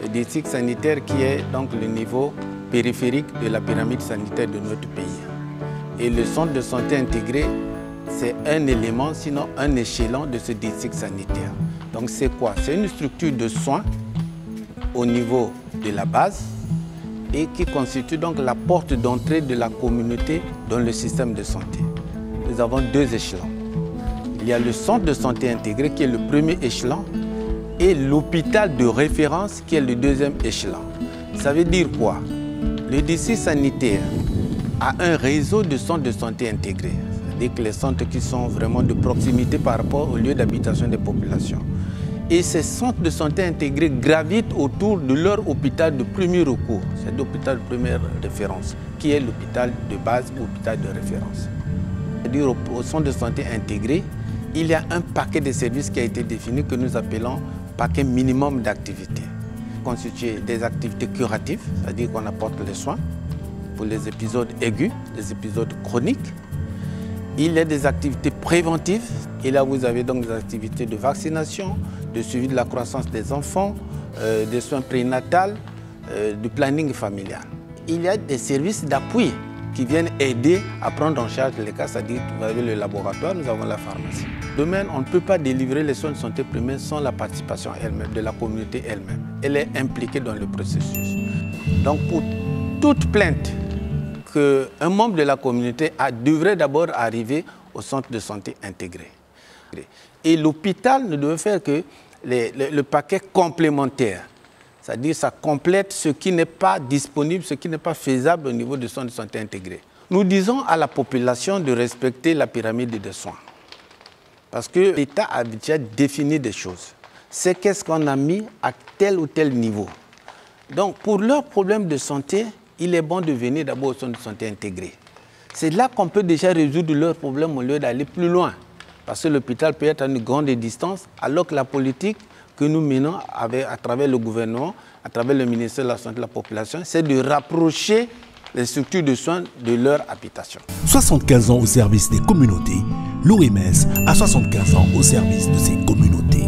le district sanitaire qui est donc le niveau périphérique de la pyramide sanitaire de notre pays. Et le centre de santé intégré, c'est un élément, sinon un échelon de ce district sanitaire. Donc c'est quoi? C'est une structure de soins au niveau de la base et qui constitue donc la porte d'entrée de la communauté dans le système de santé. Nous avons deux échelons. Il y a le centre de santé intégré qui est le premier échelon et l'hôpital de référence qui est le deuxième échelon. Ça veut dire quoi? Le district sanitaire a un réseau de centres de santé intégrés, c'est-à-dire que les centres qui sont vraiment de proximité par rapport au lieu d'habitation des populations. Et ces centres de santé intégrés gravitent autour de leur hôpital de premier recours, c'est l'hôpital de première référence, qui est l'hôpital de base ou l'hôpital de référence. C'est-à-dire au centre de santé intégré, il y a un paquet de services qui a été défini que nous appelons paquet minimum d'activités, constitué des activités curatives, c'est-à-dire qu'on apporte les soins pour les épisodes aigus, les épisodes chroniques. Il y a des activités préventives, et là vous avez donc des activités de vaccination, de suivi de la croissance des enfants, des soins prénatals, du planning familial. Il y a des services d'appui qui viennent aider à prendre en charge les cas, c'est-à-dire vous avez le laboratoire, nous avons la pharmacie. Demain, on ne peut pas délivrer les soins de santé primaire sans la participation elle-même, de la communauté elle-même. Elle est impliquée dans le processus. Donc pour toute plainte qu'un membre de la communauté devrait d'abord arriver au centre de santé intégré. Et l'hôpital ne devait faire que le paquet complémentaire, c'est-à-dire ça complète ce qui n'est pas disponible, ce qui n'est pas faisable au niveau du centre de santé intégré. Nous disons à la population de respecter la pyramide des soins. Parce que l'État a déjà défini des choses. C'est qu'est-ce qu'on a mis à tel ou tel niveau. Donc, pour leurs problèmes de santé, il est bon de venir d'abord au centre de santé intégré. C'est là qu'on peut déjà résoudre leurs problèmes au lieu d'aller plus loin. Parce que l'hôpital peut être à une grande distance, alors que la politique que nous menons à travers le gouvernement, à travers le ministère de la Santé de la Population, c'est de rapprocher les structures de soins de leur habitation. 75 ans au service des communautés, l'OMS a 75 ans au service de ses communautés.